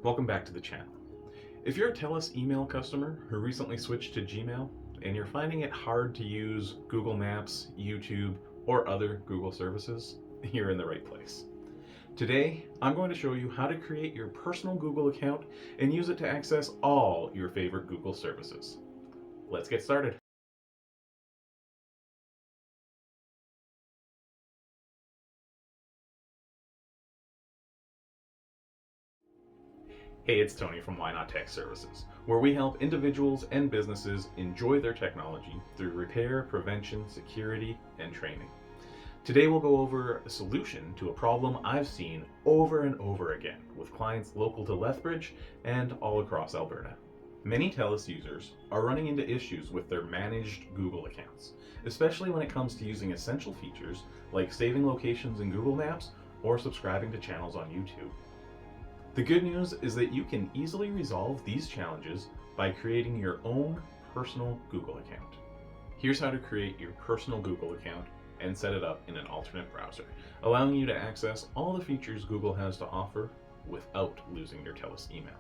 Welcome back to the channel. If you're a Telus email customer who recently switched to Gmail and you're finding it hard to use Google Maps, YouTube, or other Google services, you're in the right place. Today, I'm going to show you how to create your personal Google account and use it to access all your favorite Google services. Let's get started. Hey, it's Tony from Why Not Tech Services, where we help individuals and businesses enjoy their technology through repair, prevention, security, and training. Today we'll go over a solution to a problem I've seen over and over again with clients local to Lethbridge and all across Alberta. Many Telus users are running into issues with their managed Google accounts, especially when it comes to using essential features like saving locations in Google Maps or subscribing to channels on YouTube. The good news is that you can easily resolve these challenges by creating your own personal Google account. Here's how to create your personal Google account and set it up in an alternate browser, allowing you to access all the features Google has to offer without losing your Telus email.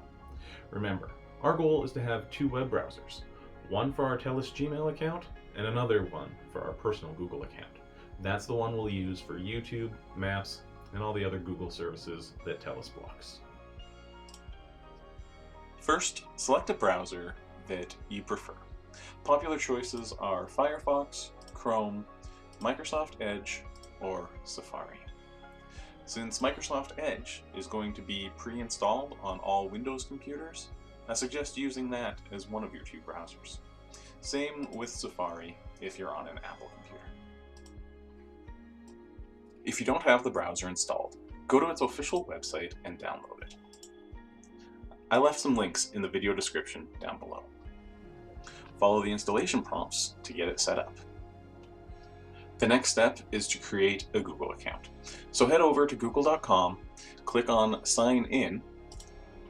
Remember, our goal is to have two web browsers, one for our Telus Gmail account and another one for our personal Google account. That's the one we'll use for YouTube, Maps, and all the other Google services that Telus blocks. First, select a browser that you prefer. Popular choices are Firefox, Chrome, Microsoft Edge, or Safari. Since Microsoft Edge is going to be pre-installed on all Windows computers, I suggest using that as one of your two browsers. Same with Safari if you're on an Apple computer. If you don't have the browser installed, go to its official website and download it. I left some links in the video description down below. Follow the installation prompts to get it set up. The next step is to create a Google account. So head over to google.com, click on Sign In,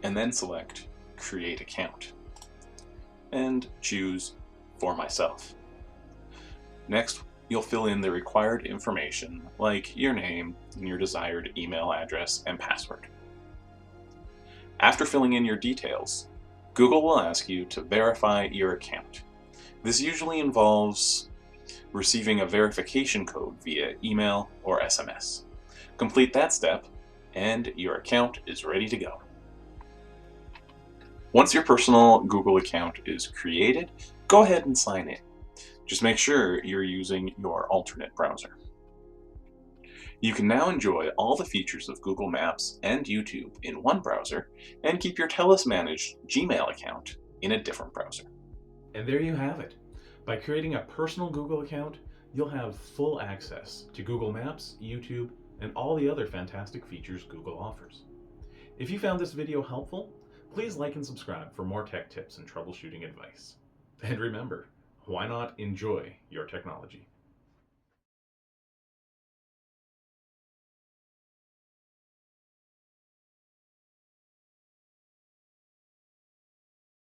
and then select Create Account, and choose For Myself. Next, you'll fill in the required information like your name and your desired email address and password. After filling in your details, Google will ask you to verify your account. This usually involves receiving a verification code via email or SMS. Complete that step, and your account is ready to go. Once your personal Google account is created, go ahead and sign in. Just make sure you're using your alternate browser. You can now enjoy all the features of Google Maps and YouTube in one browser and keep your Telus Managed Gmail account in a different browser. And there you have it. By creating a personal Google account, you'll have full access to Google Maps, YouTube, and all the other fantastic features Google offers. If you found this video helpful, please like and subscribe for more tech tips and troubleshooting advice. And remember, why not enjoy your technology?